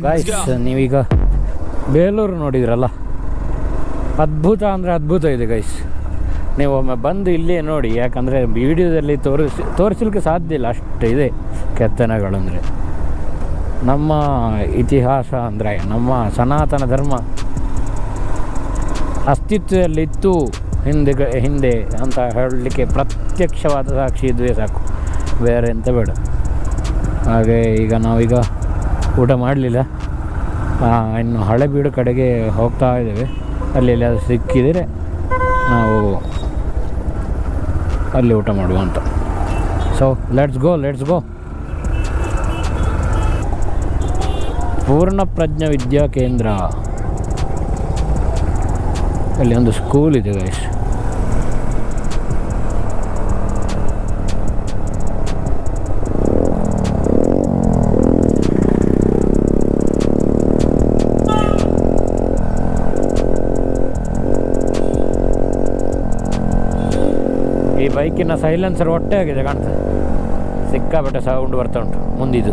Guys, ನೀವೀಗ ಬೇಲೂರು ನೋಡಿದ್ರಲ್ಲ, ಅದ್ಭುತ ಅಂದರೆ ಅದ್ಭುತ ಇದೆ ಗೈಸ್. ನೀವು ಒಮ್ಮೆ ಬಂದು ಇಲ್ಲೇ ನೋಡಿ, ಯಾಕಂದರೆ ವಿಡಿಯೋದಲ್ಲಿ ತೋರಿಸಲಿಕ್ಕೆ ಸಾಧ್ಯ ಇಲ್ಲ, ಅಷ್ಟು ಇದೆ ಕೆತ್ತನೆಗಳಂದರೆ. ನಮ್ಮ ಇತಿಹಾಸ ಅಂದರೆ ನಮ್ಮ ಸನಾತನ ಧರ್ಮ ಅಸ್ತಿತ್ವದಲ್ಲಿತ್ತು ಹಿಂದೆ ಅಂತ ಹೇಳಲಿಕ್ಕೆ ಪ್ರತ್ಯಕ್ಷವಾದ ಸಾಕ್ಷಿ ಇದುವೇ ಸಾಕು, ಬೇರೆ ಎಂತ ಬೇಡ. ಹಾಗೆ ಈಗ ನಾವೀಗ ಊಟ ಮಾಡಲಿಲ್ಲ, ಇನ್ನು ಹಳೆಬೀಡು ಕಡೆಗೆ ಹೋಗ್ತಾ ಇದ್ದೇವೆ. ಅಲ್ಲಿ ಅದು ಸಿಕ್ಕಿದರೆ ನಾವು ಅಲ್ಲಿ ಊಟ ಮಾಡುವ ಅಂತ. So let's go. ಪೂರ್ಣ ಪ್ರಜ್ಞ ವಿದ್ಯಾ ಕೇಂದ್ರ, ಅಲ್ಲಿ ಒಂದು ಸ್ಕೂಲ್ ಇದೆ ಗೈಸ್. ಈ ಬೈಕಿನ ಸೈಲೆನ್ಸರ್ ಹೊಟ್ಟೆ ಆಗಿದೆ ಕಾಣ್ತದೆ, ಸಿಕ್ಕಾಪಟ್ಟೆ ಸೌಂಡ್ ಬರ್ತಾ ಉಂಟು ಮುಂದಿದು.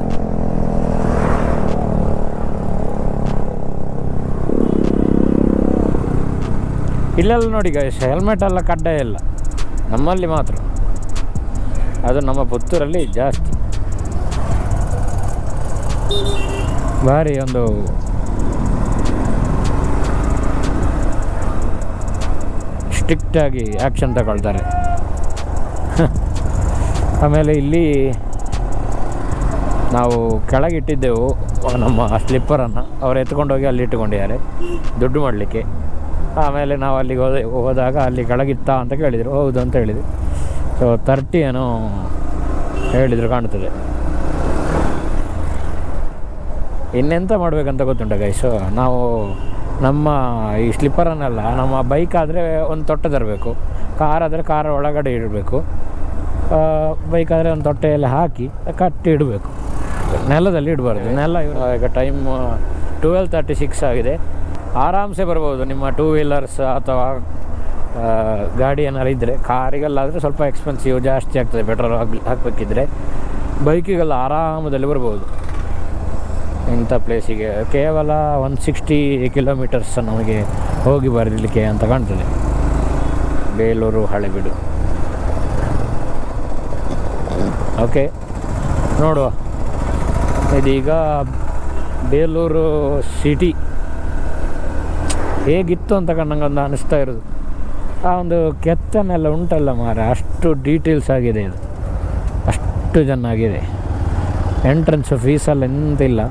ಇಲ್ಲೆಲ್ಲ ನೋಡಿ ಗೈಸ್, ಹೆಲ್ಮೆಟ್ ಎಲ್ಲ ಕಡ್ಡಾಯ ಇಲ್ಲ, ನಮ್ಮಲ್ಲಿ ಮಾತ್ರ. ಅದು ನಮ್ಮ ಪುತ್ತೂರಲ್ಲಿ ಜಾಸ್ತಿ. ಭಾರಿ ಒಂದು ಸ್ಟ್ರಿಕ್ಟಾಗಿ ಆ್ಯಕ್ಷನ್ ತಗೊಳ್ತಾರೆ. ಆಮೇಲೆ ಇಲ್ಲಿ ನಾವು ಕೆಳಗಿಟ್ಟಿದ್ದೆವು ನಮ್ಮ ಸ್ಲಿಪ್ಪರನ್ನು, ಅವ್ರು ಎತ್ಕೊಂಡೋಗಿ ಅಲ್ಲಿ ಇಟ್ಟುಕೊಂಡಿದ್ದಾರೆ ದುಡ್ಡು ಮಾಡಲಿಕ್ಕೆ. ಆಮೇಲೆ ನಾವು ಅಲ್ಲಿಗೆ ಹೋದಾಗ ಅಲ್ಲಿ ಕೆಳಗಿತ್ತಾ ಅಂತ ಕೇಳಿದರು, ಹೌದು ಅಂತ ಹೇಳಿದ್ವಿ. ಸೊ 30 ಏನೋ ಹೇಳಿದರು ಕಾಣ್ತದೆ. ಇನ್ನೆಂತ ಮಾಡಬೇಕಂತ ಗೊತ್ತುಂಟ ಗೈಸು, ನಾವು ನಮ್ಮ ಈ ಸ್ಲಿಪ್ಪರನ್ನೆಲ್ಲ ನಮ್ಮ ಬೈಕ್ ಆದರೆ ಒಂದು ತೊಟ್ಟೆ ತರಬೇಕು, ಕಾರ್ ಆದರೆ ಕಾರ್ ಒಳಗಡೆ ಇಡಬೇಕು, ಬೈಕ್ ಆದರೆ ಒಂದು ತೊಟ್ಟೆಯಲ್ಲಿ ಹಾಕಿ ಕಟ್ಟಿ ಇಡಬೇಕು, ನೆಲದಲ್ಲಿ ಇಡಬಾರ್ದು. ಈಗ ಟೈಮ್ 12:36 ಆಗಿದೆ. ಆರಾಮ್ಸೆ ಬರ್ಬೋದು ನಿಮ್ಮ 2 ವೀಲರ್ಸ್ ಅಥವಾ ಗಾಡಿ ಏನಾರು ಇದ್ದರೆ. ಕಾರಿಗೆಲ್ಲಾದರೆ ಸ್ವಲ್ಪ ಎಕ್ಸ್ಪೆನ್ಸಿವ್ ಜಾಸ್ತಿ ಆಗ್ತದೆ ಪೆಟ್ರೋಲ್ ಹಾಕಬೇಕಿದ್ರೆ. ಬೈಕಿಗೆಲ್ಲ ಆರಾಮದಲ್ಲಿ ಬರ್ಬೋದು ಇಂಥ ಪ್ಲೇಸಿಗೆ. ಕೇವಲ 160 ಕಿಲೋಮೀಟರ್ಸ್ ನಮಗೆ ಹೋಗಿ ಬರಲಿಕ್ಕೆ ಅಂತ ಕಾಣ್ತದೆ ಬೇಲೂರು ಹಳೆಬೀಡು. ಓಕೆ, ನೋಡುವ. ಇದೀಗ ಬೇಲೂರು ಸಿಟಿ ಹೇಗಿತ್ತು ಅಂತ ನಂಗೊಂದು ಅನ್ನಿಸ್ತಾ ಇರೋದು. ಆ ಒಂದು ಕೆತ್ತನೆಲ್ಲ ಉಂಟಲ್ಲ ಮಾರೆ, ಅಷ್ಟು ಡೀಟೇಲ್ಸ್ ಆಗಿದೆ ಇದು, ಅಷ್ಟು ಚೆನ್ನಾಗಿದೆ. ಎಂಟ್ರೆನ್ಸ್ ಫೀಸಲ್ಲ ಎಂತಿಲ್ಲ.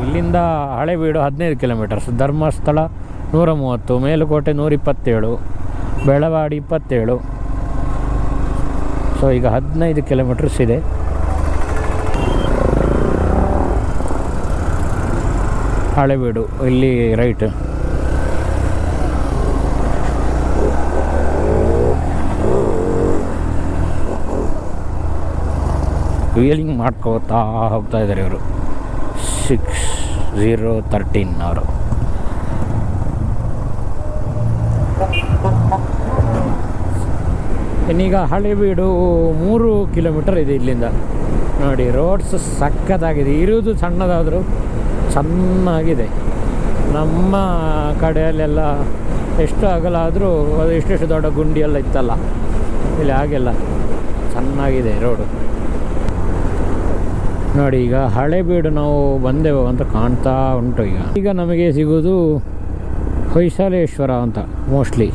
ಇಲ್ಲಿಂದ ಹಳೆಬೀಡು 15 ಕಿಲೋಮೀಟರ್ಸ್, ಧರ್ಮಸ್ಥಳ 130, ಮೇಲುಕೋಟೆ 127, ಬೆಳವಾಡಿ 27. ಸೊ ಈಗ 15 ಕಿಲೋಮೀಟರ್ಸ್ ಇದೆ. ಹಳೆಬೀಡು ಇಲ್ಲಿ ರೈಟ್. ವೀಲಿಂಗ್ ಮಾಡ್ಕೋತಾ ಹೋಗ್ತಾ ಇದ್ದಾರೆ ಇವರು. 6013 ಅವರು. ಇನ್ನೀಗ ಹಳೆಬೀಡು 3 ಕಿಲೋಮೀಟರ್ ಇದೆ ಇಲ್ಲಿಂದ. ನೋಡಿ, ರೋಡ್ಸ್ ಸಖತ್ತಾಗಿದೆ. ಇರುವುದು ಸಣ್ಣದಾದರೂ ಚೆನ್ನಾಗಿದೆ. ನಮ್ಮ ಕಡೆಯಲ್ಲೆಲ್ಲ ಎಷ್ಟು ಅಗಲ ಆದರೂ ಅದು ಎಷ್ಟೆಷ್ಟು ದೊಡ್ಡ ಗುಂಡಿ ಎಲ್ಲ ಇತ್ತಲ್ಲ, ಇಲ್ಲಿ ಹಾಗೆಲ್ಲ ಚೆನ್ನಾಗಿದೆ ರೋಡು. ನೋಡಿ, ಈಗ ಹಳೆಬೀಡು ನಾವು ಬಂದೆವು ಅಂತ ಕಾಣ್ತಾ ಉಂಟು. ಈಗ ನಮಗೆ ಸಿಗೋದು ಹೊಯ್ಸಳೇಶ್ವರ ಅಂತ, ಮೋಸ್ಟ್ಲಿ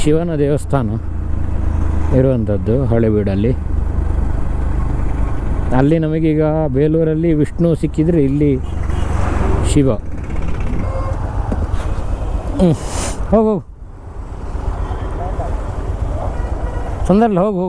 ಶಿವನ ದೇವಸ್ಥಾನ ಇರುವಂಥದ್ದು ಹಳೆಬೀಡಲ್ಲಿ. ಅಲ್ಲಿ ನಮಗೀಗ ಬೇಲೂರಲ್ಲಿ ವಿಷ್ಣು ಸಿಕ್ಕಿದರೆ ಇಲ್ಲಿ ಶಿವ. ಹೋಗು ತೊಂದರೆಲ್ಲ, ಹೋಗು.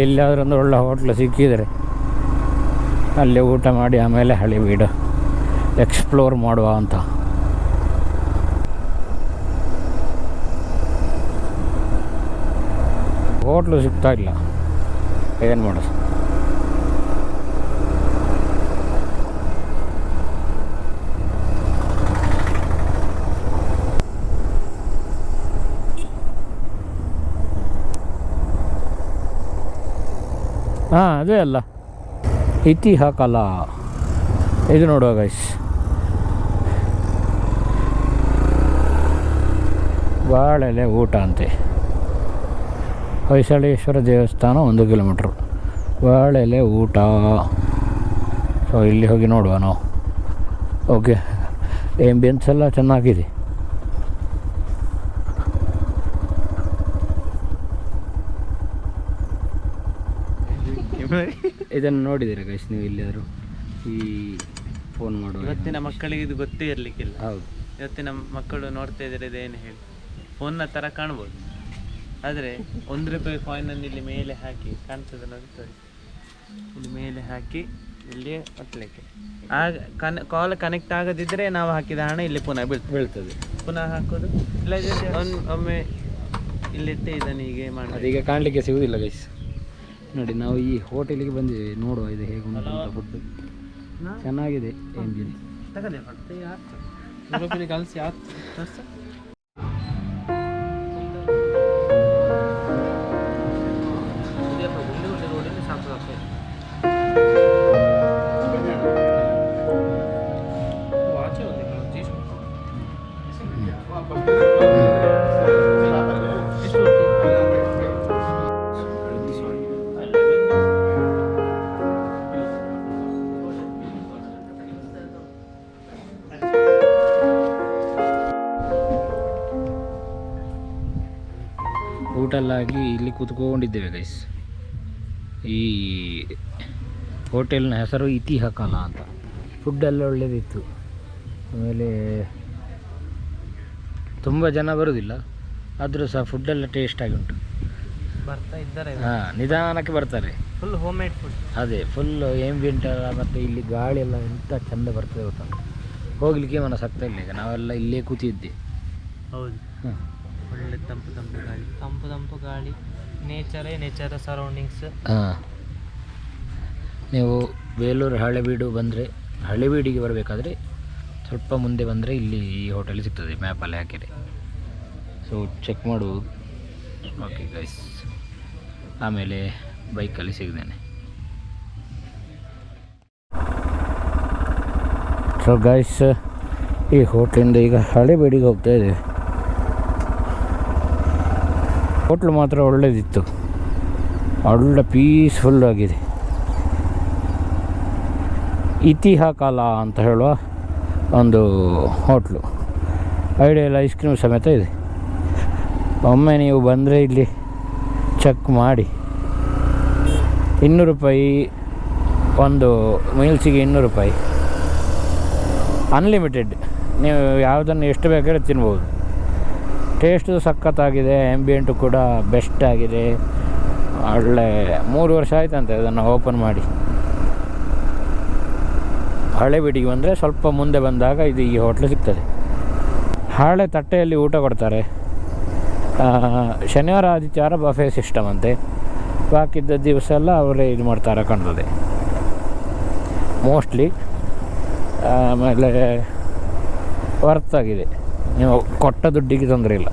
ಎಲ್ಲಾದರೂ ಒಂದು ಒಳ್ಳೆ ಹೋಟ್ಲು ಸಿಕ್ಕಿದರೆ ಅಲ್ಲಿ ಊಟ ಮಾಡಿ ಆಮೇಲೆ ಹಳೆಬೀಡು ಎಕ್ಸ್ಪ್ಲೋರ್ ಮಾಡುವ ಅಂತ. ಹೋಟ್ಲು ಸಿಗ್ತಾ ಇಲ್ಲ, ಏನು ಮಾಡೋದು. ಅದೇ ಅಲ್ಲ ಇತಿಹಾಕಲ. ಇದು ನೋಡುವ ಗೈಸ್, ಬಾಳೆಲೆ ಊಟ ಅಂತೆ. ಹೊಯ್ಸಳೇಶ್ವರ ದೇವಸ್ಥಾನ 1 ಕಿಲೋಮೀಟ್ರು, ಬಾಳೆಲೆ ಊಟ. ಸೊ ಇಲ್ಲಿ ಹೋಗಿ ನೋಡುವ ನಾವು. ಓಕೆ, ಆಂಬಿಯನ್ಸ್ ಎಲ್ಲ ಚೆನ್ನಾಗಿದೆ. ಇದನ್ನು ನೋಡಿದ್ದೀರಾ ಗೈಸ್ ನೀವು ಎಲ್ಲಿಯಾದರೂ? ಈ ಫೋನ್ ಮಾಡುವ ಇವತ್ತಿನ ಮಕ್ಕಳಿಗೆ ಇದು ಗೊತ್ತೇ ಇರಲಿಕ್ಕಿಲ್ಲ. ಹೌದು, ಇವತ್ತಿನ ಮಕ್ಕಳು ನೋಡ್ತಾ ಇದ್ದಾರೆ ಇದೇನು ಹೇಳಿ, ಫೋನ್ನ ಥರ ಕಾಣ್ಬೋದು, ಆದರೆ ₹1 ಕಾಯಿನನ್ನು ಇಲ್ಲಿ ಮೇಲೆ ಹಾಕಿ ಕಾಣ್ತದೆ ನೋಡಿ, ಇಲ್ಲಿ ಮೇಲೆ ಹಾಕಿ ಇಲ್ಲಿ ಒತ್ತಲಿಕ್ಕೆ ಆಗ ಕಾಲ್ ಕನೆಕ್ಟ್ ಆಗದಿದ್ದರೆ ನಾವು ಹಾಕಿದ ಹಣ ಇಲ್ಲಿ ಪುನಃ ಬೀಳ್ತದೆ. ಪುನಃ ಹಾಕೋದು ಇಲ್ಲ, ಒಮ್ಮೆ ಇಲ್ಲಿಟ್ಟೆ ಇದನ್ನು ಹೀಗೆ ಮಾಡಿ. ಅದೀಗ ಕಾಣಲಿಕ್ಕೆ ಸಿಗುವುದಿಲ್ಲ ಗೈಸ್. ನೋಡಿ, ನಾವು ಈ ಹೋಟೆಲಿಗೆ ಬಂದಿದ್ದೇವೆ, ನೋಡುವ ಇದು ಹೇಗೆ ಉಂಟು ಅಂತ. ಫುಡ್ ಚೆನ್ನಾಗಿದೆ. ಕಲಿಸಿ ಊಟಲ್ಲಾಗಿ ಇಲ್ಲಿ ಕೂತ್ಕೊಂಡಿದ್ದೇವೆ ಗೈಸ್. ಈ ಹೋಟೆಲ್ನ ಹೆಸರು ಇತಿಹಾಕಲ ಅಂತ. ಫುಡ್ಡೆಲ್ಲ ಒಳ್ಳೆಯದಿತ್ತು. ಆಮೇಲೆ ತುಂಬ ಜನ ಬರೋದಿಲ್ಲ, ಆದರೂ ಸಹ ಫುಡ್ಡೆಲ್ಲ ಟೇಸ್ಟಾಗಿ ಉಂಟು. ಬರ್ತಾ ಇದ್ದಾರೆ, ನಿಧಾನಕ್ಕೆ ಬರ್ತಾರೆ. Full home made food. ಅದೇ ಫುಲ್ ಆಂಬಿಯೆಂಟ್ ಎಲ್ಲ, ಮತ್ತು ಇಲ್ಲಿ ಗಾಳಿ ಎಲ್ಲ ಎಂಥ ಚೆಂದ ಬರ್ತದೆ ಗೊತ್ತಾ. ಹೋಗಲಿಕ್ಕೆ ಮನಸ್ಸಾಗ್ತಾ ಇಲ್ಲ. ಈಗ ನಾವೆಲ್ಲ ಇಲ್ಲೇ ಕೂತಿದ್ದೆ. ಹೌದು, ಒಳ್ಳೆ ತಂಪು ತಂಪು ಗಾಳಿ, ನೇಚರ್ ಸರೌಂಡಿಂಗ್ಸ್. ಹಾಂ, ನೀವು ಬೇಲೂರು ಹಳೆಬೀಡು ಬಂದರೆ, ಹಳೆಬೀಡಿಗೆ ಬರಬೇಕಾದ್ರೆ ಸ್ವಲ್ಪ ಮುಂದೆ ಬಂದರೆ ಇಲ್ಲಿ ಈ ಹೋಟೆಲ್ ಸಿಗ್ತದೆ, ಮ್ಯಾಪಲ್ಲಿ ಹಾಕಿದೆ. ಸೊ ಚೆಕ್ ಮಾಡುವುದು. ಓಕೆ ಗೈಸ್, ಆಮೇಲೆ ಬೈಕಲ್ಲಿ ಸಿಗ್ದೇನೆ. ಸೊ ಗೈಸ್, ಈ ಹೋಟ್ಲಿಂದ ಈಗ ಹಳೆಬೀಡಿಗೆ ಹೋಗ್ತಾ ಇದ್ದೇವೆ. ಹೋಟ್ಲು ಮಾತ್ರ ಒಳ್ಳೆಯದಿತ್ತು, ಒಳ್ಳೆ ಪೀಸ್ಫುಲ್ ಆಗಿದೆ. ಇತಿಹಾಕಲ ಅಂತ ಹೇಳುವ ಒಂದು ಹೋಟ್ಲು, ಐಡಿಯಲ್ ಐಸ್ ಕ್ರೀಮ್ ಸಮೇತ ಇದೆ. ಒಮ್ಮೆ ನೀವು ಬಂದರೆ ಇಲ್ಲಿ ಚೆಕ್ ಮಾಡಿ. ₹200, ಒಂದು ಮೀಲ್ಸಿಗೆ ₹200, ಅನ್ಲಿಮಿಟೆಡ್. ನೀವು ಯಾವುದನ್ನು ಎಷ್ಟು ಬೇಕಾದ್ರೆ ತಿನ್ಬೋದು. ಟೇಸ್ಟು ಸಖತ್ತಾಗಿದೆ, ಆಂಬಿಯೆಂಟು ಕೂಡ ಬೆಸ್ಟ್ ಆಗಿದೆ. ಒಳ್ಳೆ 3 ವರ್ಷ ಆಯ್ತಂತೆ ಅದನ್ನು ಓಪನ್ ಮಾಡಿ. ಹಳೆಬೀಡಿಗೆ ಬಂದರೆ ಸ್ವಲ್ಪ ಮುಂದೆ ಬಂದಾಗ ಇದು ಈ ಹೋಟ್ಲು ಸಿಗ್ತದೆ. ಹಳೆ ತಟ್ಟೆಯಲ್ಲಿ ಊಟ ಕೊಡ್ತಾರೆ. ಶನಿವಾರ ಆದಿತ್ಯವಾರ ಬಫೆ ಸಿಸ್ಟಮ್ ಅಂತೆ, ಬಾಕಿದ್ದ ದಿವಸ ಎಲ್ಲ ಅವರೇ ಇದು ಮಾಡ್ತಾರೆ ಕಾಣ್ತದೆ ಮೋಸ್ಟ್ಲಿ. ಆಮೇಲೆ ವರ್ತಾಗಿದೆ, ನೀವು ಕೊಟ್ಟ ದುಡ್ಡಿಗೆ ತೊಂದರೆ ಇಲ್ಲ.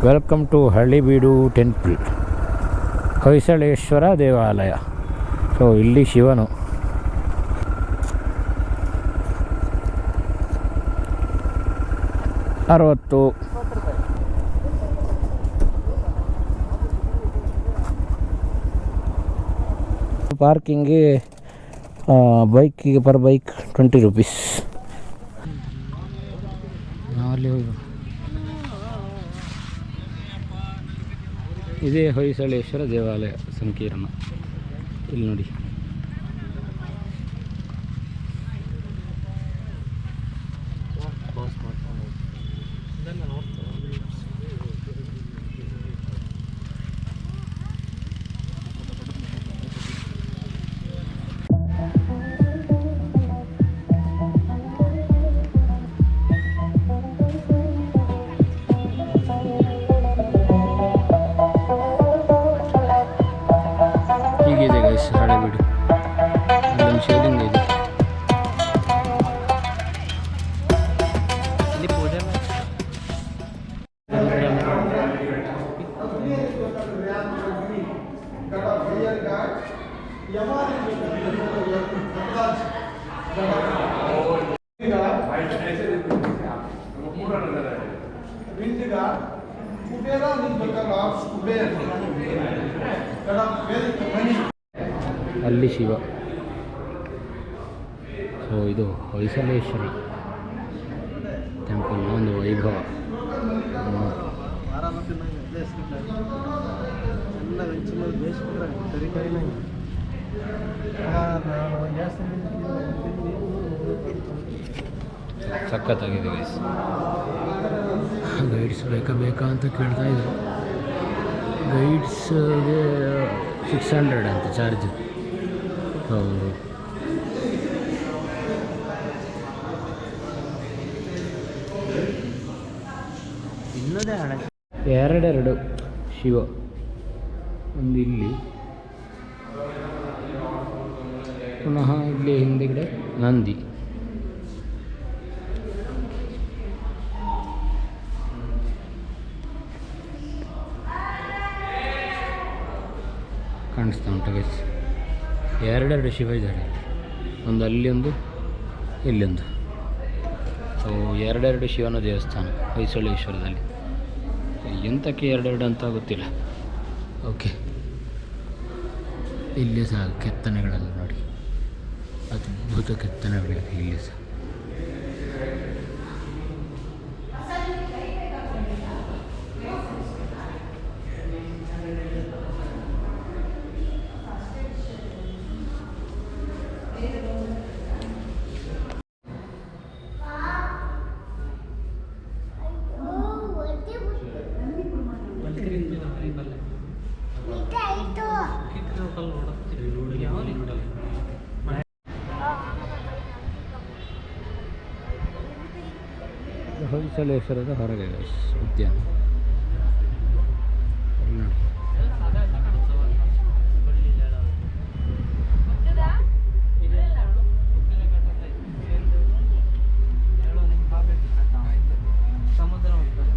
Welcome to Halebidu temple, Hoysaleshwara ದೇವಾಲಯ. ಸೊ ಇಲ್ಲಿ ಶಿವನು. $60. ಪಾರ್ಕಿಂಗ್ಗೆ ಬೈಕಿಗೆ ಪರ್ ಬೈಕ್ ₹20. ನಾವಲ್ಲಿ ಹೋಗಿ, ಇದೇ ಹೊಯ್ಸಳೇಶ್ವರ ದೇವಾಲಯ ಸಂಕೀರ್ಣ. ಇಲ್ಲಿ ನೋಡಿ, ಹೀಗಿದೆ ಗೈಸ್ ಹಳೆಬೀಡು. ಅಲ್ಲೊಂದು ಶಿವಲಿಂಗ ಇದೆ. ಇಲ್ಲಿ ಪೂಜೆ ಮಾಡಿ ಅಲ್ಲಿ ಶಿವ. ಸೊ ಇದು ಹೊಯ್ಸಳೇಶ್ವರ ಟೆಂಪಲ್ನ ಒಂದು ವೈಭವ. ಸಖತ್ತಾಗಿದೆ ಗೈಸ್. ಗೈಡ್ಸ್ ಬೇಕಾ ಅಂತ ಕೇಳ್ತಾ ಇದ್ರು. ಗೈಡ್ಸ್ಗೆ 600 ಅಂತ ಚಾರ್ಜ್. ಹೌದು. ಇನ್ನದೇ ಹಣ. ಎರಡೆರಡು ಶಿವ, ಒಂದು ಇಲ್ಲಿ, ಪುನಃ ಇಲ್ಲಿ ಹಿಂದೆಗಡೆ ನಂದಿ. ಕಾಣಿಸ್ತಾ ಉಂಟು ಗೈಸ್. ಎರಡೆರಡು ಶಿವ ಇದ್ದಾರೆ, ಒಂದು ಅಲ್ಲಿ ಒಂದು ಇಲ್ಲೊಂದು. ಸೊ ಎರಡೆರಡು ಶಿವನ ದೇವಸ್ಥಾನ ಹೊಯ್ಸಳೇಶ್ವರದಲ್ಲಿ. ಎಂತಕ್ಕೆ ಎರಡೆರಡು ಅಂತ ಗೊತ್ತಿಲ್ಲ. ಓಕೆ, ಇಲ್ಲಿ ಸಹ ಕೆತ್ತನೆಗಳೆಲ್ಲ ನೋಡಿ, ಅದ್ಭುತ ಕೆತ್ತನೆಗಳಿವೆ ಇಲ್ಲಿ ಸಹ. ಹೊಯ್ಸಳೇಶ್ವರದ ಹೊರಗೆ ಉದ್ಯಾನ.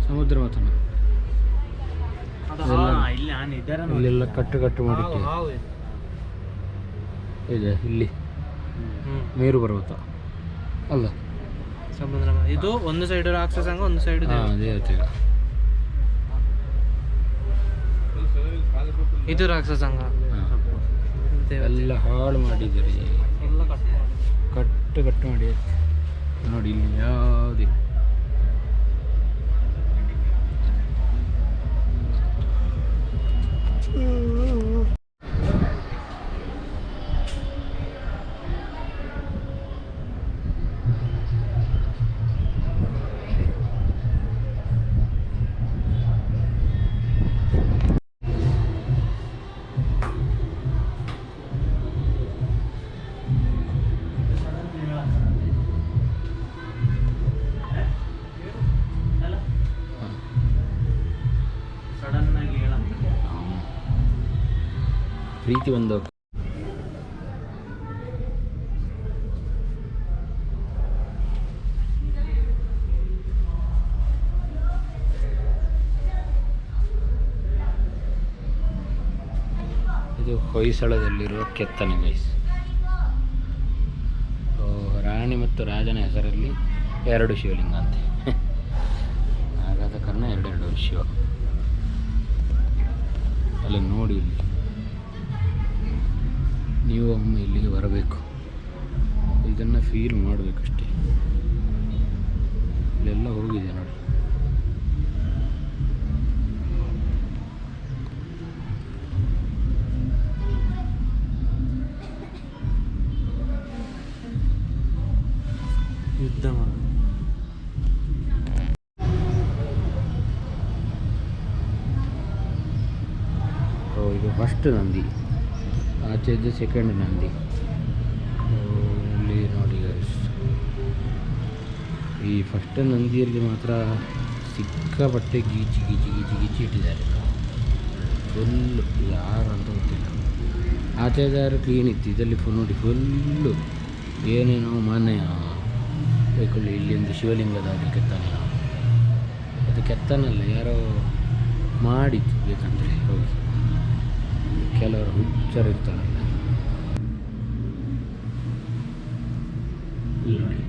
ಸಮುದ್ರ ಮಥನ ಇಲ್ಲೆಲ್ಲ ಕಟ್ಟು ಮಾಡಿಟ್ಟಿದೆ. ಇದೆ ಇಲ್ಲಿ ಮೇರು ಪರ್ವತ ಅಲ್ಲ, ಸಮುದ್ರ. ಇದು ಒಂದು ಸೈಡ್ ರಾಕ್ಷಸಾಂಗ, ಒಂದು ಸೈಡ್ ದೇವತೆ. ಇದು ರಾಕ್ಷಸಾಂಗ. ಎಲ್ಲ ಹಾಳು ಮಾಡಿದ್ದಾರೆ, ಕಟ್ಟು ಮಾಡಿ ನೋಡಿ. ಇಲ್ಲಿ ಯಾವುದಿಲ್ಲ. ಪ್ರೀತಿ ಒಂದು ಇದು ಹೊಯ್ಸಳದಲ್ಲಿರುವ ಕೆತ್ತನೆ ಗೈಸ್. ರಾಣಿ ಮತ್ತು ರಾಜನ ಹೆಸರಲ್ಲಿ 2 ಶಿವಲಿಂಗ ಅಂತೆ. ಹಾಗಾದ ಕಾರಣ 2 ಶಿವ. ಅಲ್ಲಿ ನೋಡಿ, ಇಲ್ಲಿ ನೀವು ಒಮ್ಮೆ ಇಲ್ಲಿಗೆ ಬರಬೇಕು, ಇದನ್ನು ಫೀಲ್ ಮಾಡಬೇಕಷ್ಟೇ. ಇಲ್ಲೆಲ್ಲ ಹೋಗಿದೆ ನೋಡಿ. ಯುದ್ಧ ಮಾಡ. ಇದು ಫಸ್ಟ್ ನಂದಿ, ಆಚೆದ್ದು ಸೆಕೆಂಡ್ ನಂದಿ. ಇಲ್ಲಿ ನೋಡಿ ಗೈಸ್, ಈ ಫಸ್ಟ್ ನಂದಿಯಲ್ಲಿ ಮಾತ್ರ ಸಿಕ್ಕಾಪಟ್ಟೆ ಗೀಚಿ ಇಟ್ಟಿದ್ದಾರೆ. ಫುಲ್ ಯಾರು ಅಂತ ಗೊತ್ತಿಲ್ಲ. ಆಚೆದಾರು ಕ್ಲೀನ್ ಇತ್ತು, ಇದರಲ್ಲಿ ಫುಲ್ ನೋಡಿ ಫುಲ್ಲು ಏನೇನೋ ಮನೆ ಬೇಕೊಳ್ಳಿ. ಇಲ್ಲಿ ಒಂದು ಶಿವಲಿಂಗದ ಅದು ಕೆತ್ತನೆ, ಅದು ಕೆತ್ತನಲ್ಲ, ಯಾರೋ ಮಾಡಿದ್ದು ಬೇಕಂದರೆ ಹೋಗಿ ಕೆಲವರು ಹುಚ್ಚರು ಇರ್ತಾರಲ್ಲ. ಇಲ್ಲಿ ನೋಡಿ,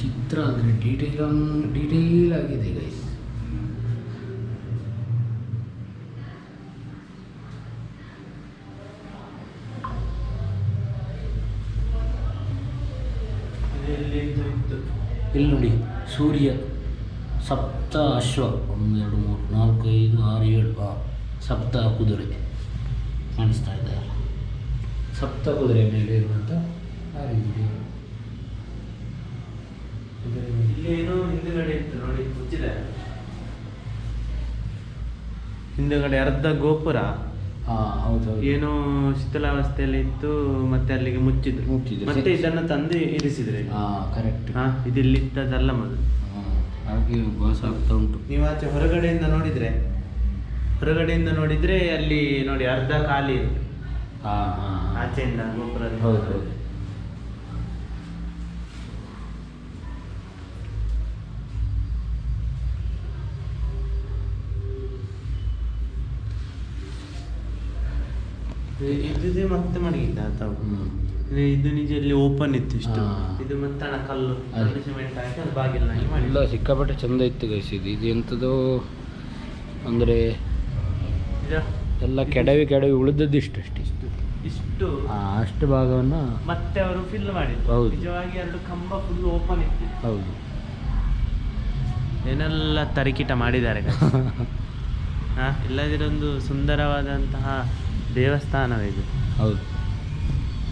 ಚಿತ್ರ ಅಂದರೆ ಡೀಟೇಲ್ ಆಗಿದೆ ಗೈಸ್. ಇಲ್ಲಿ ನೋಡಿ, ಸೂರ್ಯ, ಸಪ್ತ ಅಶ್ವ, 1 2 3 4 5 6 7 ಸಪ್ತ ಕುದುರೆ ಕಾಣಿಸ್ತಾ ಇದೆ. ಸಪ್ತ ಕುದುರೆ ಮೇಲೆ ಇರುವಂಥ ಇಲ್ಲೇನೋ ಹಿಂದುಗಡೆ ಇತ್ತು ನೋಡಿ, ಮುಚ್ಚಿದ್ದಾರೆ. ಹಿಂದುಗಡೆ ಅರ್ಧ ಗೋಪುರ ಹೌದು, ಏನೋ ಶಿಥಿಲಾವಸ್ಥೆಯಲ್ಲಿ ಇತ್ತು, ಮತ್ತೆ ಅಲ್ಲಿಗೆ ಮುಚ್ಚಿದ್ರು. ಮತ್ತೆ ಇದನ್ನು ತಂದು ಇರಿಸಿದ್ರೆ. ಕರೆಕ್ಟ್. ಇದಿಲ್ಲಿತ್ತದಲ್ಲ ಮೊದಲು. ಹಾಗೆ ವಾಸ ಆಗ್ತಾ ಉಂಟು. ನೀವು ಆಚೆ ಹೊರಗಡೆಯಿಂದ ನೋಡಿದ್ರೆ ಅಲ್ಲಿ ನೋಡಿ ಅರ್ಧ ಖಾಲಿ ಇದೆ ಆಚೆಯಿಂದ ಗೋಪುರ. ಹೌದು. ಇದು ಮತ್ತೆ ಮಡಗಿದ್ದ ಅಥವಾ ಇದು ನಿಜ ಇಲ್ಲಿ ಓಪನ್ ಇತ್ತು ಇಷ್ಟು. ಇದು ಮತ್ತೆ ಕಲ್ಲು ಸಿಮೆಂಟ್ ಹಾಕಿ ಅದು ಬಾಗಿಲನ್ನಾಗಿ ಮಾಡಿ. ಎಲ್ಲ ಸಿಕ್ಕಾಪಟ್ಟೆ ಚಂದ ಇತ್ತು ಗೈಸ್. ಇದು ಎಂಥದೋ ಅಂದರೆ ಎಲ್ಲ ಕೆಡವಿ ಉಳಿದದ್ದು ಇಷ್ಟು ಅಷ್ಟು ಭಾಗವನ್ನು ಮತ್ತೆ ಅವರು ಫಿಲ್ ಮಾಡಿದ್ರು. ಹೌದು, ನಿಜವಾಗಿ 2 ಕಂಬ ಫುಲ್ ಓಪನ್ ಇತ್ತು. ಹೌದು. ಏನೆಲ್ಲ ತರಿಕಿಟ ಮಾಡಿದ್ದಾರೆ ಇಲ್ಲದಿರೊಂದು ಸುಂದರವಾದಂತಹ ದೇವಸ್ಥಾನವಿದು. ಹೌದು,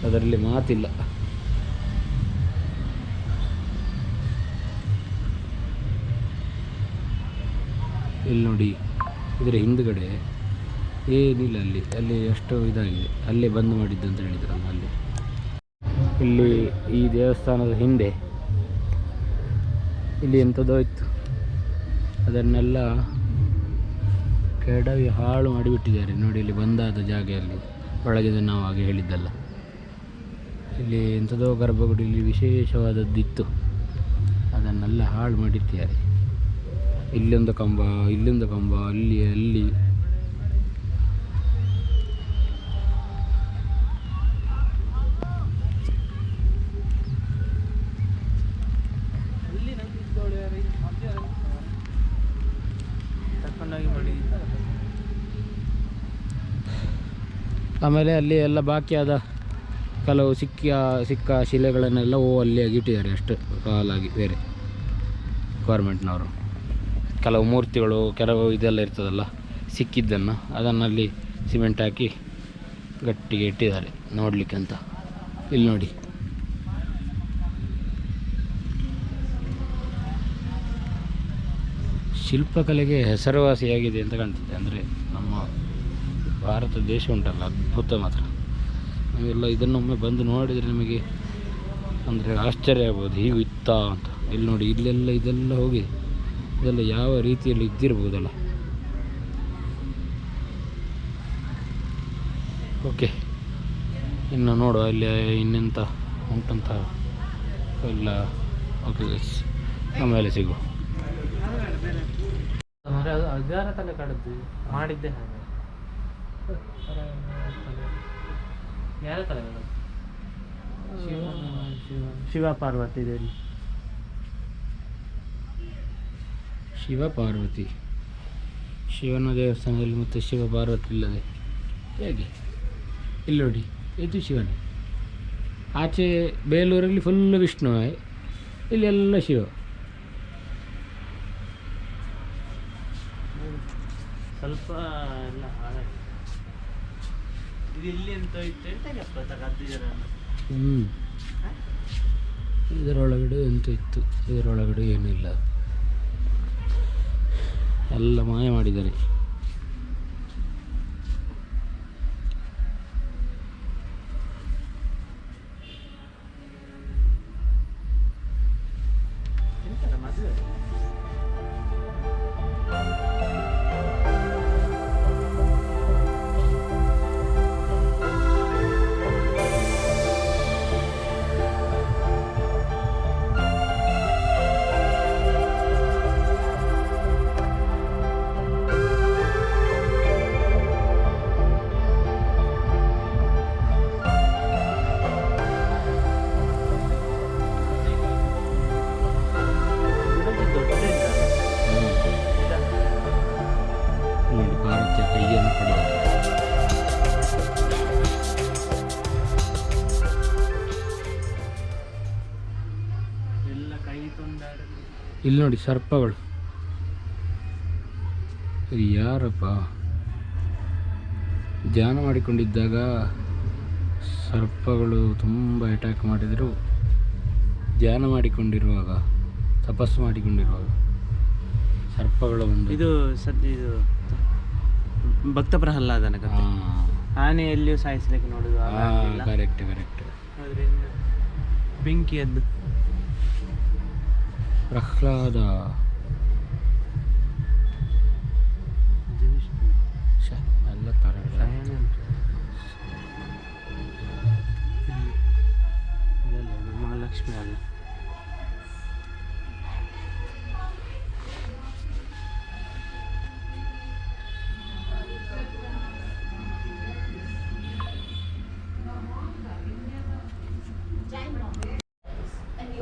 ಅದರಲ್ಲಿ ಮಾತಿಲ್ಲ. ಇಲ್ಲಿ ನೋಡಿ, ಇದರ ಹಿಂದುಗಡೆ ಏನಿಲ್ಲ, ಅಲ್ಲಿ ಎಷ್ಟು ಇದಾಗಿದೆ. ಅಲ್ಲೇ ಬಂದ್ ಮಾಡಿದ್ದು ಅಂತ ಹೇಳಿದ್ರಲ್ಲ ಅಲ್ಲಿ. ಇಲ್ಲಿ ಈ ದೇವಸ್ಥಾನದ ಹಿಂದೆ ಇಲ್ಲಿ ಎಂಥದೋ ಇತ್ತು, ಅದನ್ನೆಲ್ಲ ಕೆಡವಿ ಹಾಳು ಮಾಡಿಬಿಟ್ಟಿದ್ದಾರೆ ನೋಡಿ. ಇಲ್ಲಿ ಬಂದಾದ ಜಾಗೆಯಲ್ಲಿ ಒಳಗಿದೆ, ನಾವು ಹಾಗೆ ಹೇಳಿದ್ದಲ್ಲ. ಇಲ್ಲಿ ಎಂಥದೋ ಗರ್ಭಗುಡಿ ಇಲ್ಲಿ ವಿಶೇಷವಾದದ್ದಿತ್ತು, ಅದನ್ನೆಲ್ಲ ಹಾಳು ಮಾಡಿಟ್ಟಿದ್ದಾರೆ. ಇಲ್ಲೊಂದು ಕಂಬ, ಇಲ್ಲೊಂದು ಕಂಬ, ಅಲ್ಲಿ ಆಮೇಲೆ ಅಲ್ಲಿ ಎಲ್ಲ ಬಾಕಿಯಾದ ಕೆಲವು ಸಿಕ್ಕ ಶಿಲೆಗಳನ್ನೆಲ್ಲ ಅಲ್ಲಿ ಇಟ್ಟಿದ್ದಾರೆ ಅಷ್ಟು ಕಾಲಾಗಿ. ಬೇರೆ ಗೌರ್ಮೆಂಟ್ನವರು ಕೆಲವು ಮೂರ್ತಿಗಳು, ಕೆಲವು ಇದೆಲ್ಲ ಇರ್ತದಲ್ಲ ಸಿಕ್ಕಿದ್ದನ್ನು, ಅದನ್ನಲ್ಲಿ ಸಿಮೆಂಟ್ ಹಾಕಿ ಗಟ್ಟಿಗೆ ಇಟ್ಟಿದ್ದಾರೆ ನೋಡಲಿಕ್ಕೆ ಅಂತ. ಇಲ್ಲಿ ನೋಡಿ, ಶಿಲ್ಪಕಲೆಗೆ ಹೆಸರುವಾಸಿಯಾಗಿದೆ ಅಂತ ಕಾಣ್ತದೆ. ಅಂದರೆ ನಮ್ಮ ಭಾರತ ದೇಶ ಉಂಟಲ್ಲ, ಅದ್ಭುತ ಮಾತ್ರ. ನಾವೆಲ್ಲ ಇದನ್ನೊಮ್ಮೆ ಬಂದು ನೋಡಿದರೆ ನಿಮಗೆ ಅಂದರೆ ಆಶ್ಚರ್ಯ ಆಗ್ಬೋದು, ಹೀಗೂ ಇತ್ತಾ ಅಂತ. ಇಲ್ಲಿ ನೋಡಿ, ಇಲ್ಲೆಲ್ಲ ಇದೆಲ್ಲ ಹೋಗಿದೆ. ಇದೆಲ್ಲ ಯಾವ ರೀತಿಯಲ್ಲಿ ಇದ್ದಿರ್ಬೋದಲ್ಲ. ಓಕೆ, ಇನ್ನು ನೋಡುವ ಇಲ್ಲಿ ಇನ್ನೆಂತ ಉಂಟಂತ ಎಲ್ಲ. ಓಕೆ ಗೈಸ್, ಆಮೇಲೆ ಸಿಗುವ. ಅದರ ತಲೆ ಕಡದು ಮಾಡಿದ್ದೆ ಹಾಗೆ. ಯಾರ ತಲೆ ಕಡದು? ಶಿವ ಪಾರ್ವತಿ ದೇವಿ. ಶಿವ ಪಾರ್ವತಿ, ಶಿವನ ದೇವಸ್ಥಾನದಲ್ಲಿ ಮತ್ತು ಶಿವ ಪಾರ್ವತಿ ಇಲ್ಲದೆ ಹೇಗೆ? ಇಲ್ಲಿ ನೋಡಿ, ಇದು ಶಿವನೇ. ಆಚೆ ಬೇಲೂರಲ್ಲಿ ಫುಲ್ಲು ವಿಷ್ಣುವೇ, ಇಲ್ಲೆಲ್ಲ ಶಿವ. ಸ್ವಲ್ಪ ಎಲ್ಲ ಹಾಳಾಗಿ ಇದು ಇಲ್ಲಿ ಎಂತ ಇತ್ತು. ಇದರೊಳಗಡೆ ಎಂತ ಇತ್ತು? ಇದರೊಳಗಡೆ ಏನಿಲ್ಲ, ಎಲ್ಲ ಮಾಯ ಮಾಡಿದ್ದಾರೆ. ಇಲ್ಲಿ ನೋಡಿ ಸರ್ಪಗಳು. ಇದು ಯಾರಪ್ಪ ಧ್ಯಾನ ಮಾಡಿಕೊಂಡಿದ್ದಾಗ ಸರ್ಪಗಳು ತುಂಬ ಅಟ್ಯಾಕ್ ಮಾಡಿದರು. ಧ್ಯಾನ ಮಾಡಿಕೊಂಡಿರುವಾಗ, ತಪಸ್ಸು ಮಾಡಿಕೊಂಡಿರುವಾಗ ಸರ್ಪಗಳು ಒಂದು. ಇದು ಇದು ಭಕ್ತ ಪ್ರಹ್ಲಾದನ ಕಥೆ. ಆನೆ ಎಲ್ಲಿಯೂ ಸಾಯಿಸ್ಲಿಕ್ಕೆ ನೋಡುದು. ಕರೆಕ್ಟ್. ಆದ್ರೆ ಬೆಂಕಿಯದ್ದು ಪ್ರಹ್ಲಾದ ಎಲ್ಲ ಥರ ಮಹಾಲಕ್ಷ್ಮಿ ಅಲ್ಲ.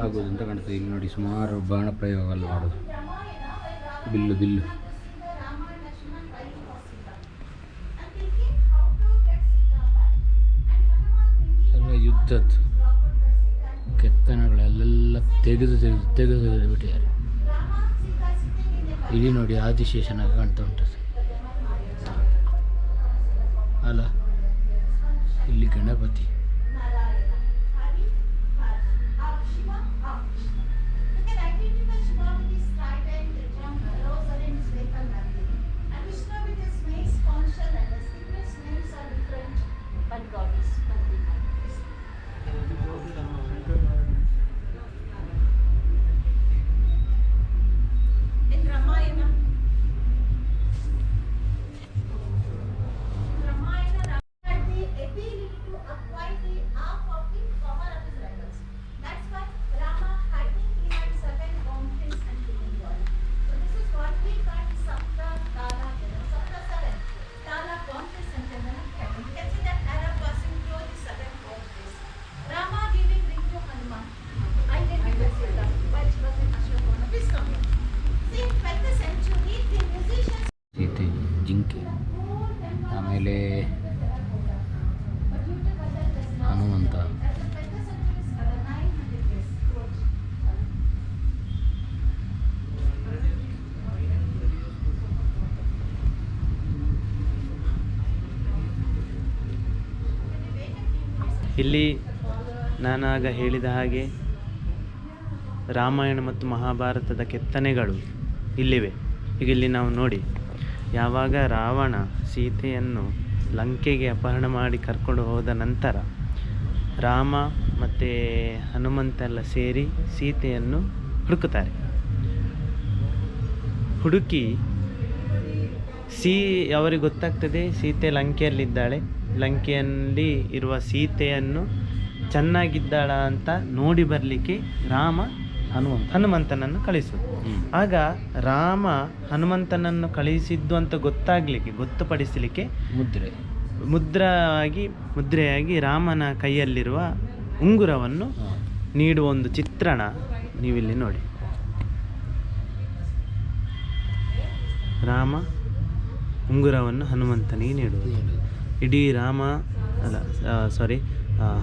ಆಗೋದು ಅಂತ ಕಾಣ್ತದೆ. ಇಲ್ಲಿ ನೋಡಿ ಸುಮಾರು ಬಾಣ ಪ್ರಯೋಗಗಳು ಮಾಡೋದು. ಬಿಲ್ಲು ಎಲ್ಲ ಯುದ್ಧದ್ದು ಕೆತ್ತನೆಗಳೆಲ್ಲ ತೆಗೆದು ಬಿಟ್ಟಿದ್ದಾರೆ. ಇಲ್ಲಿ ನೋಡಿ ಆದಿಶೇಷನಾಗಿ ಕಾಣ್ತಾ ಉಂಟು ಅಲ್ಲ. ಇಲ್ಲಿ ಗಣಪತಿ. ಜಿಂಕೆ, ಆಮೇಲೆ ಹನುಮಂತ. ಇಲ್ಲಿ ನಾನಾಗ ಹೇಳಿದ ಹಾಗೆ ರಾಮಾಯಣ ಮತ್ತು ಮಹಾಭಾರತದ ಕೆತ್ತನೆಗಳು ಇಲ್ಲಿವೆ. ಈಗ ಇಲ್ಲಿ ನಾವು ನೋಡಿ, ಯಾವಾಗ ರಾವಣ ಸೀತೆಯನ್ನು ಲಂಕೆಗೆ ಅಪಹರಣ ಮಾಡಿ ಕರ್ಕೊಂಡು ಹೋದ ನಂತರ ರಾಮ ಮತ್ತು ಹನುಮಂತ ಎಲ್ಲ ಸೇರಿ ಸೀತೆಯನ್ನು ಹುಡುಕುತ್ತಾರೆ. ಹುಡುಕಿ ಅವರಿಗೆ ಗೊತ್ತಾಗ್ತದೆ ಸೀತೆ ಲಂಕೆಯಲ್ಲಿದ್ದಾಳೆ, ಲಂಕೆಯಲ್ಲಿ ಇರುವ ಸೀತೆಯನ್ನು ಚೆನ್ನಾಗಿದ್ದಾಳ ಅಂತ ನೋಡಿ ಬರಲಿಕ್ಕೆ ರಾಮ ಹನುಮಂತನನ್ನು ಕಳಿಸೋದು. ಆಗ ರಾಮ ಹನುಮಂತನನ್ನು ಕಳಿಸಿದ್ದು ಅಂತ ಗೊತ್ತುಪಡಿಸಲಿಕ್ಕೆ ಮುದ್ರೆಯಾಗಿ ರಾಮನ ಕೈಯಲ್ಲಿರುವ ಉಂಗುರವನ್ನು ನೀಡುವ ಒಂದು ಚಿತ್ರಣ ನೀವಿಲ್ಲಿ ನೋಡಿ. ರಾಮ ಉಂಗುರವನ್ನು ಹನುಮಂತನಿಗೆ ನೀಡುವುದು. ಇಡೀ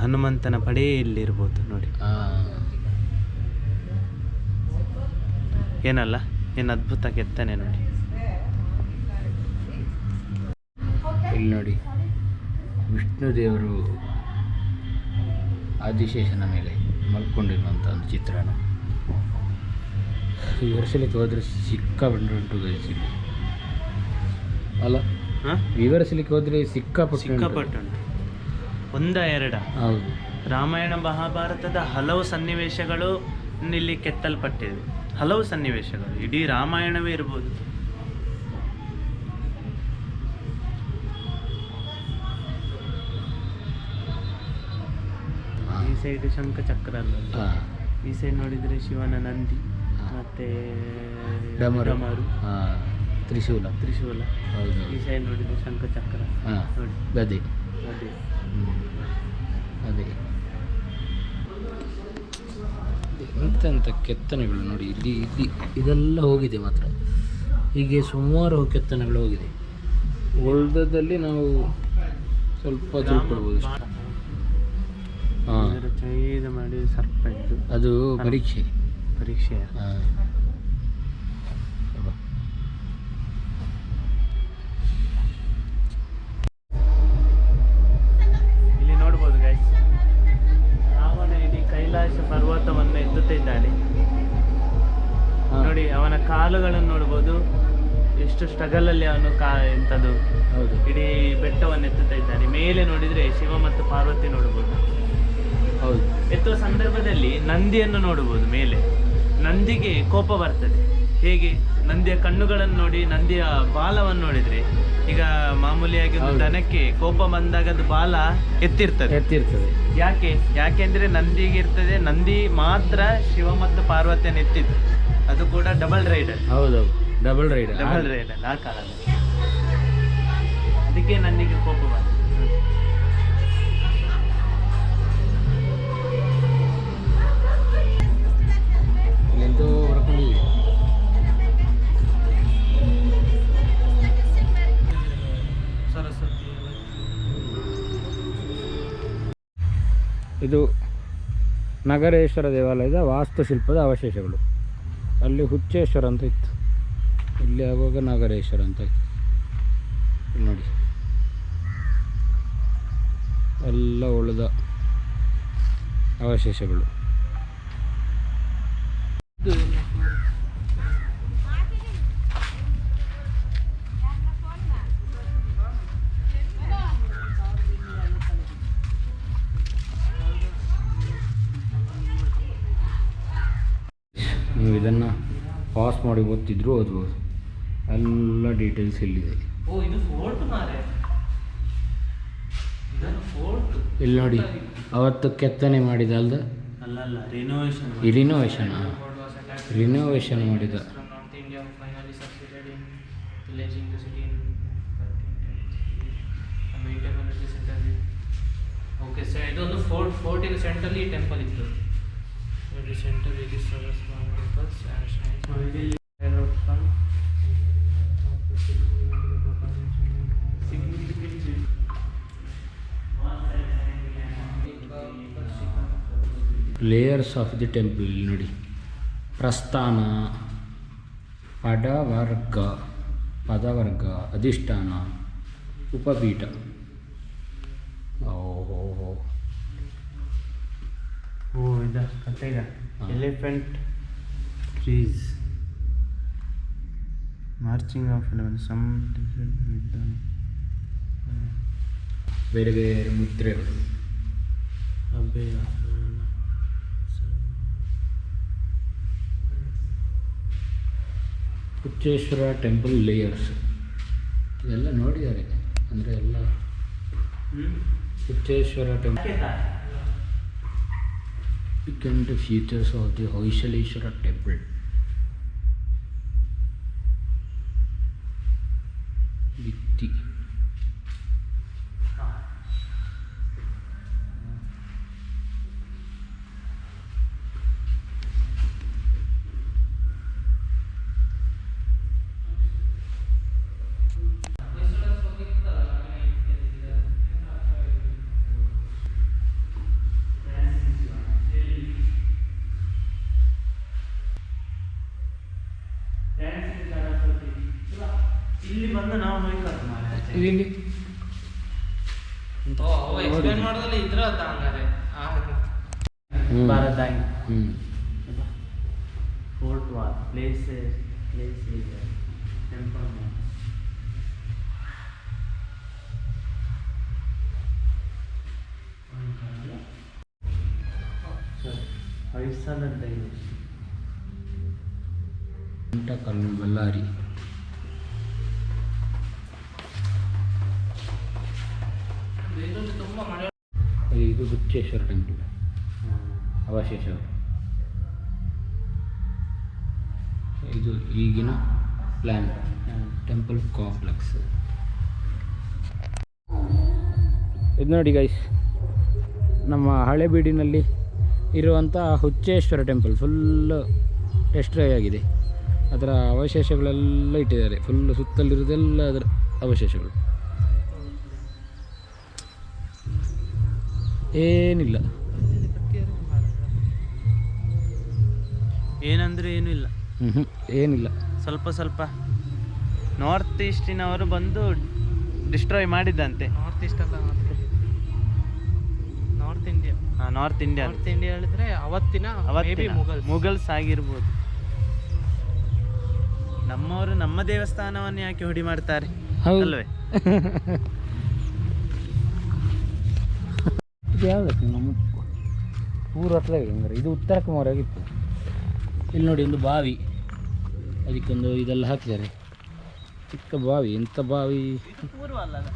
ಹನುಮಂತನ ಪಡೆಯಲ್ಲಿರ್ಬೋದು ನೋಡಿ. ಏನಲ್ಲ, ಏನು ಅದ್ಭುತ ಕೆತ್ತನೆ ನೋಡಿ. ಇಲ್ಲಿ ನೋಡಿ ವಿಷ್ಣು ದೇವರು ಆದಿಶೇಷನ ಮೇಲೆ ಮಲ್ಕೊಂಡಿರುವಂಥ ಒಂದು ಚಿತ್ರಣ. ವಿವರಿಸಲಿಕ್ಕೆ ಹೋದರೆ ಸಿಕ್ಕಾಪಟ್ಟುಂಟು ಗೈಸಿಲ್ಲ ಅಲ್ಲ. ವಿವರಿಸಲಿಕ್ಕೆ ಹೋದರೆ ಸಿಕ್ಕಾಪಟ್ಟುಂಟು. ಒಂದ ಎರಡ ಹೌದು. ರಾಮಾಯಣ ಮಹಾಭಾರತದ ಹಲವು ಸನ್ನಿವೇಶಗಳು ಇಲ್ಲಿ ಕೆತ್ತಲ್ಪಟ್ಟಿವೆ. ಹಲವು ಸನ್ನಿವೇಶಗಳು, ಇಡೀ ರಾಮಾಯಣವೇ ಇರ್ಬೋದು. ಈ ಸೈಡ್ ಶಂಖ ಚಕ್ರ ಅಲ್ಲ, ಈ ಸೈಡ್ ನೋಡಿದರೆ ಶಿವನ ನಂದಿ ಮತ್ತೆ ಡಮರು, ತ್ರಿಶೂಲ. ಈ ಸೈಡ್ ನೋಡಿದರೆ ಶಂಖ ಚಕ್ರ ನೋಡಿ, ಗದೆ. ಅದೇ ಎಂತೆಂಥ ಕೆತ್ತನೆಗಳು ನೋಡಿ. ಇಲ್ಲಿ ಇದೆಲ್ಲ ಹೋಗಿದೆ ಮಾತ್ರ. ಹೀಗೆ ಸುಮಾರು ಕೆತ್ತನೆಗಳು ಹೋಗಿದೆ. ಉಳಿದದಲ್ಲಿ ನಾವು ಸ್ವಲ್ಪ ತಿಳ್ಕೊಳ್ಬೋದು. ಮಾಡಿ ಸರ್ಪ ಇದ್ದು ಅದು ಪರೀಕ್ಷೆ. ಕಾಲುಗಳನ್ನು ನೋಡ್ಬೋದು. ಎಷ್ಟು ಸ್ಟ್ರಗಲ್ ಅಲ್ಲಿ ಅವನು ಎಂಥದ್ದು ಹೌದು. ಇಡೀ ಬೆಟ್ಟವನ್ನು ಎತ್ತುತ್ತಾ ಇದ್ದಾನೆ. ಮೇಲೆ ನೋಡಿದ್ರೆ ಶಿವ ಮತ್ತು ಪಾರ್ವತಿ ನೋಡ್ಬೋದು. ಹೌದು. ಎತ್ತುವ ಸಂದರ್ಭದಲ್ಲಿ ನಂದಿಯನ್ನು ನೋಡಬಹುದು. ಮೇಲೆ ನಂದಿಗೆ ಕೋಪ ಬರ್ತದೆ. ಹೇಗೆ? ನಂದಿಯ ಕಣ್ಣುಗಳನ್ನು ನೋಡಿ, ನಂದಿಯ ಬಾಲವನ್ನು ನೋಡಿದ್ರೆ, ಈಗ ಮಾಮೂಲಿಯಾಗಿ ಒಂದು ದನಕ್ಕೆ ಕೋಪ ಬಂದಾಗ ಅದು ಬಾಲ ಎತ್ತಿರ್ತದೆ. ಯಾಕೆಂದ್ರೆ ನಂದಿಗೆ ಇರ್ತದೆ. ನಂದಿ ಮಾತ್ರ ಶಿವ ಮತ್ತು ಪಾರ್ವತಿಯನ್ನು ಎತ್ತಿದ್ದು. ಅದು ಕೂಡ ಡಬಲ್ ರೈಡರ್. ಹೌದೌದು, ಡಬಲ್ ರೈಡರ್ ಆ ಕಾಲದಲ್ಲಿ. ಅದಕ್ಕೆ ನಂದಿಗೆ ಕೋಪ ಬಂತು. ಎಂತೋ ಬರ್ಕೊಂಡಿಲ್ಲ. ಸರಸ್ವತಿ. ಇದು ನಗರೇಶ್ವರ ದೇವಾಲಯದ ವಾಸ್ತುಶಿಲ್ಪದ ಅವಶೇಷಗಳು. ಅಲ್ಲಿ ಹುಚ್ಚೇಶ್ವರ ಅಂತ ಇತ್ತು, ಇಲ್ಲಿ ಆಗುವಾಗ ನಗರೇಶ್ವರ ಅಂತ ಇತ್ತು. ಇಲ್ಲಿ ನೋಡಿ, ಎಲ್ಲ ಉಳಿದ ಅವಶೇಷಗಳು. ನೀವು ಇದನ್ನು ಪಾಸ್ ಮಾಡಿ ಓದ್ತಿದ್ರು ಓದ್ಬೋದು. ಎಲ್ಲ ಡೀಟೇಲ್ಸ್ ಇಲ್ಲಿದೆ. ಇದು ಫೋರ್ಟ್ ಮಾರೆ. ಇಲ್ಲಿ ನೋಡಿ, ಅವತ್ತು ಕೆತ್ತನೆ ಮಾಡಿದ ಅಲ್ದ, ಅಲ್ಲ ರಿನೋವೇಷನ್ ಮಾಡಿದ. ಓಕೆ ಸರ್, ಇದೊಂದು ಫೋರ್ಟಿನ ಸೆಂಟ್ರಲ್ಲಿ ಈ ಟೆಂಪಲ್ ಇತ್ತು. Centre layers of the temple ನೋಡಿ. ಪ್ರಸ್ಥಾನ, ಪದವರ್ಗ, ಅಧಿಷ್ಠಾನ, ಉಪಪೀಠ. ಇದು ಕಥೆ ಈಗ elephant trees marching of some ಬೇರೆ ಬೇರೆ ಮುದ್ರೆಗಳು. ಅಭಯ ಹುಚ್ಚೇಶ್ವರ ಟೆಂಪಲ್ ಲೇಯರ್ಸ್ ಇದೆಲ್ಲ ನೋಡಿದ್ದಾರೆ ಅಂದರೆ ಎಲ್ಲ. Huchcheshwara temple and the features of the Hoysaleshwara temple. ಭಿತ್ತಿ. ಇಲ್ಲಿ ಬಂದು ನಾವು ಹೋಯ್ತು ಇಲ್ಲಿ ಎಕ್ಸ್ಪ್ಲೇನ್ ಮಾಡೋದ್ರಲ್ಲಿ ಇದ್ರ ಹಂಗಾರೆ ಭಾರತಾಂಗಿ ಫೋರ್ಟ್ ವಾಲ್ ಪ್ಲೇಸ್ ಇದೆ ಟೆಂಪಲ್. ಹೊಯ್ಸಳದ ಇದೆ. ಕಲ್ಲು ಬಳ್ಳಾರಿ. ಇದು ಹುಚ್ಚೇಶ್ವರ ಟೆಂಪಲ್ ಅವಶೇಷ. ಇದು ಈಗಿನ ಪ್ಲ್ಯಾನ್ ಟೆಂಪಲ್ ಕಾಂಪ್ಲೆಕ್ಸ್. ಇದು ನೋಡಿ ಗೈಸ್, ನಮ್ಮ ಹಳೆಬೀಡಿನಲ್ಲಿ ಇರುವಂಥ ಹುಚ್ಚೇಶ್ವರ ಟೆಂಪಲ್ ಫುಲ್ಲು ಡೆಸ್ಟ್ರಾಯ್ ಆಗಿದೆ. ಅದರ ಅವಶೇಷಗಳೆಲ್ಲ ಇಟ್ಟಿದ್ದಾರೆ. ಫುಲ್ಲು ಸುತ್ತಲಿರೋದೆಲ್ಲ ಅದರ ಅವಶೇಷಗಳು, ಏನಿಲ್ಲ. ಏನಂದರೆ ಏನೂ ಇಲ್ಲ, ಏನಿಲ್ಲ. ಸ್ವಲ್ಪ ನಾರ್ತ್ ಈಸ್ಟಿನವರು ಬಂದು ಡಿಸ್ಟ್ರಾಯ್ ಮಾಡಿದ್ದಂತೆ. ನಾರ್ತ್ ಈಸ್ಟ್ ಅಲ್ಲ, ನಾರ್ತ್ ಇಂಡಿಯಾ. ನಾರ್ತ್ ಇಂಡಿಯಾ ಹೇಳಿದ್ರೆ ಅವತ್ತಿನ ಮುಗಲ್ಸ್ ಆಗಿರ್ಬೋದು. ನಮ್ಮವರು ನಮ್ಮ ದೇವಸ್ಥಾನವನ್ನು ಯಾಕೆ ಹುಡಿ ಮಾಡ್ತಾರೆ ಹೌದು. ಅಲ್ವೇ? ಇದು ಯಾವುದಕ್ಕೆ ನಮ್ಮ ಊರು ಹತ್ರ ಹೆಂಗಾರೆ ಇದು ಉತ್ತರಕ್ಕೆ ಮೊರೆಯಾಗಿತ್ತು. ಇಲ್ಲಿ ನೋಡಿ ಒಂದು ಬಾವಿ, ಅದಕ್ಕೊಂದು ಇದೆಲ್ಲ ಹಾಕಿದ್ದಾರೆ, ಚಿಕ್ಕ ಬಾವಿ. ಎಂಥ ಬಾವಿ! ಪೂರ್ವ ಅಲ್ಲ ಅದು?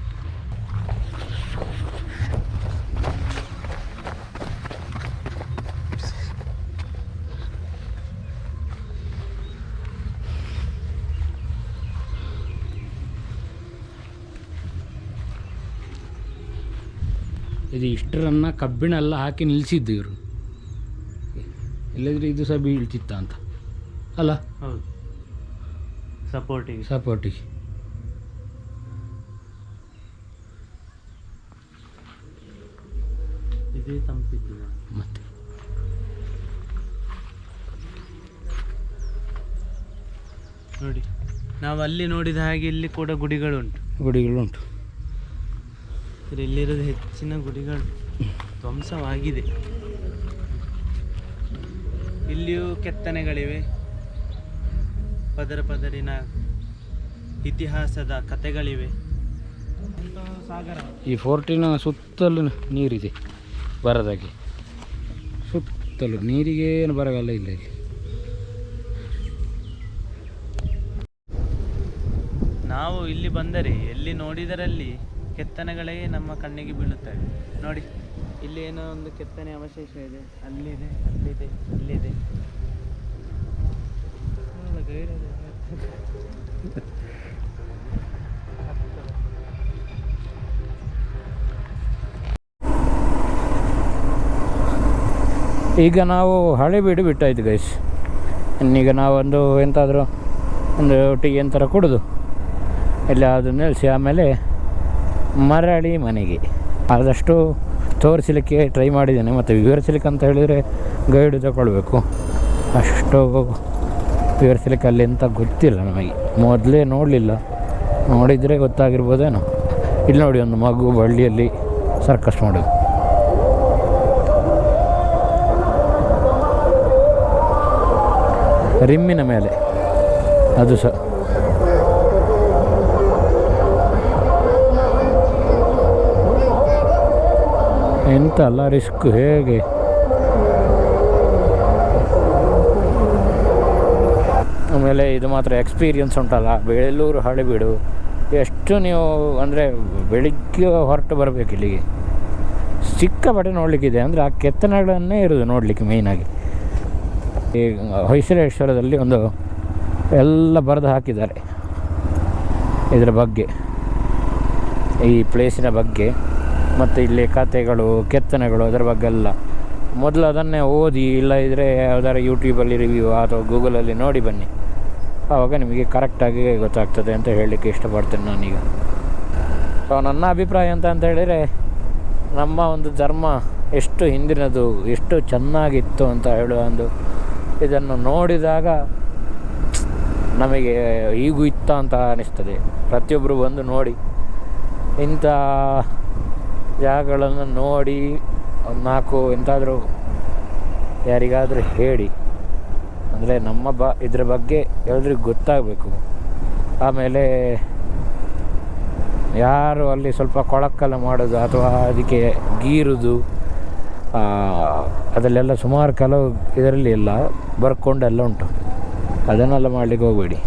ಇದು ಇಷ್ಟರನ್ನ ಕಬ್ಬಿಣ ಎಲ್ಲ ಹಾಕಿ ನಿಲ್ಲಿಸಿದ್ದು ಇವರು, ಇಲ್ಲದ್ರೆ ಇದು ಸಹ ಬೀಳ್ತಿತ್ತ ಅಂತ ಅಲ್ಲ. ಹೌದು, ಸಪೋರ್ಟಿಗೆ. ಇದೇ ತಂಪಿದ್ದು ಮತ್ತೆ ನೋಡಿ, ನಾವು ಅಲ್ಲಿ ನೋಡಿದ ಹಾಗೆ ಇಲ್ಲಿ ಕೂಡ ಗುಡಿಗಳುಂಟು. ಇಲ್ಲಿರೋದು ಹೆಚ್ಚಿನ ಗುಡಿಗಳು ಧ್ವಂಸವಾಗಿದೆ. ಇಲ್ಲಿಯೂ ಕೆತ್ತನೆಗಳಿವೆ, ಪದರಿನ ಇತಿಹಾಸದ ಕಥೆಗಳಿವೆ. ಸಾಗರ. ಈ ಫೋರ್ಟಿನ ಸುತ್ತಲೂ ನೀರಿದೆ, ಬರದಾಗೆ ಸುತ್ತಲೂ ನೀರಿಗೆ ಏನು ಬರಗಾಲ ಇಲ್ಲ ಇಲ್ಲಿ. ನಾವು ಇಲ್ಲಿ ಬಂದರೆ ಎಲ್ಲಿ ನೋಡಿದರಲ್ಲಿ ಕೆತ್ತನೆಗಳೇ ನಮ್ಮ ಕಣ್ಣಿಗೆ ಬೀಳುತ್ತವೆ. ನೋಡಿ, ಇಲ್ಲಿ ಏನೋ ಒಂದು ಕೆತ್ತನೆ ಅವಶೇಷ ಇದೆ, ಅಲ್ಲಿದೆ. ಈಗ ನಾವು ಹಳೆಬೀಡು ಬಿಟ್ಟಾಯ್ತು ಗೈಸ್. ಇನ್ನೀಗ ನಾವೊಂದು ಎಂತಾದರೂ ಒಂದು ಟೀ ಎಂಥರ ಕುಡಿದು ಇಲ್ಲಿ ಅದು ನಿಲ್ಲಿಸಿ ಆಮೇಲೆ ಮರಳಿ ಮನೆಗೆ. ಆದಷ್ಟು ತೋರಿಸಲಿಕ್ಕೆ ಟ್ರೈ ಮಾಡಿದ್ದೇನೆ, ಮತ್ತು ವಿವರಿಸಲಿಕ್ಕೆ ಅಂತ ಹೇಳಿದರೆ ಗೈಡ್ ತಗೊಳ್ಬೇಕು. ಅಷ್ಟು ವಿವರಿಸಲಿಕ್ಕೆ ಅಲ್ಲಿ ಎಂತ ಗೊತ್ತಿಲ್ಲ ನಮಗೆ, ಮೊದಲೇ ನೋಡಲಿಲ್ಲ, ನೋಡಿದರೆ ಗೊತ್ತಾಗಿರ್ಬೋದೇನೋ. ಇಲ್ಲಿ ನೋಡಿ, ಒಂದು ಮಗು ಬಳ್ಳಿಯಲ್ಲಿ ಸರ್ಕಸ್ ಮಾಡೋದು. ರಿಮ್ಮಿನ ಮೇಲೆ ಅದು ಸಹ. ಎಂತ ಅಲ್ಲ ರಿಸ್ಕ್, ಹೇಗೆ ಆಮೇಲೆ ಇದು ಮಾತ್ರ ಎಕ್ಸ್ಪೀರಿಯನ್ಸ್ ಉಂಟಲ್ಲ. ಬೇಲೂರು ಹಳೆಬೀಡು ಎಷ್ಟು ನೀವು ಅಂದರೆ ಬೆಳಿಗ್ಗೆ ಹೊರಟು ಬರಬೇಕು ಇಲ್ಲಿಗೆ, ಸಿಕ್ಕಾಪಟ್ಟೆ ನೋಡಲಿಕ್ಕಿದೆ. ಅಂದರೆ ಆ ಕೆತ್ತನೆಗಳನ್ನೇ ಇರೋದು ನೋಡಲಿಕ್ಕೆ ಮೇಯ್ನಾಗಿ. ಈ ಹೊಯ್ಸಳೇಶ್ವರದಲ್ಲಿ ಒಂದು ಎಲ್ಲ ಬರೆದು ಹಾಕಿದ್ದಾರೆ ಇದರ ಬಗ್ಗೆ, ಈ ಪ್ಲೇಸಿನ ಬಗ್ಗೆ, ಮತ್ತು ಇಲ್ಲಿ ಕಥೆಗಳು, ಕೆತ್ತನೆಗಳು, ಅದರ ಬಗ್ಗೆ ಎಲ್ಲ. ಮೊದಲು ಅದನ್ನೇ ಓದಿ, ಇಲ್ಲ ಇದ್ದರೆ ಯಾವ್ದಾರ ಯೂಟ್ಯೂಬಲ್ಲಿ ರಿವ್ಯೂ ಅಥವಾ ಗೂಗಲಲ್ಲಿ ನೋಡಿ ಬನ್ನಿ, ಆವಾಗ ನಿಮಗೆ ಕರೆಕ್ಟಾಗಿ ಗೊತ್ತಾಗ್ತದೆ ಅಂತ ಹೇಳಲಿಕ್ಕೆ ಇಷ್ಟಪಡ್ತೇನೆ ನಾನೀಗ. ಸೊ ನನ್ನ ಅಭಿಪ್ರಾಯ ಅಂತ ಹೇಳಿದರೆ, ನಮ್ಮ ಒಂದು ಧರ್ಮ ಎಷ್ಟು ಹಿಂದಿನದು, ಎಷ್ಟು ಚೆನ್ನಾಗಿತ್ತು ಅಂತ ಹೇಳುವ ಒಂದು ಇದನ್ನು ನೋಡಿದಾಗ ನಮಗೆ ಈಗೂ ಇತ್ತ ಅಂತ ಅನ್ನಿಸ್ತದೆ. ಪ್ರತಿಯೊಬ್ಬರು ಬಂದು ನೋಡಿ, ಇಂಥ ಜಾಗಗಳನ್ನು ನೋಡಿ ಒಂದು 4 ಎಂತಾದರೂ ಯಾರಿಗಾದರೂ ಹೇಳಿ. ಅಂದರೆ ನಮ್ಮ ಇದ್ರ ಬಗ್ಗೆ ಎಲ್ರಿಗೂ ಗೊತ್ತಾಗಬೇಕು. ಆಮೇಲೆ ಯಾರು ಅಲ್ಲಿ ಸ್ವಲ್ಪ ಕೊಳಕಲ್ಲ ಮಾಡೋದು ಅಥವಾ ಅದಕ್ಕೆ ಗೀರುದು, ಅದರಲ್ಲೆಲ್ಲ ಸುಮಾರು ಕೆಲವು ಇದರಲ್ಲಿ ಎಲ್ಲ ಬರ್ಕೊಂಡೆಲ್ಲ ಉಂಟು. ಅದನ್ನೆಲ್ಲ ಮಾಡಲಿಕ್ಕೆ ಹೋಗಬೇಡಿ.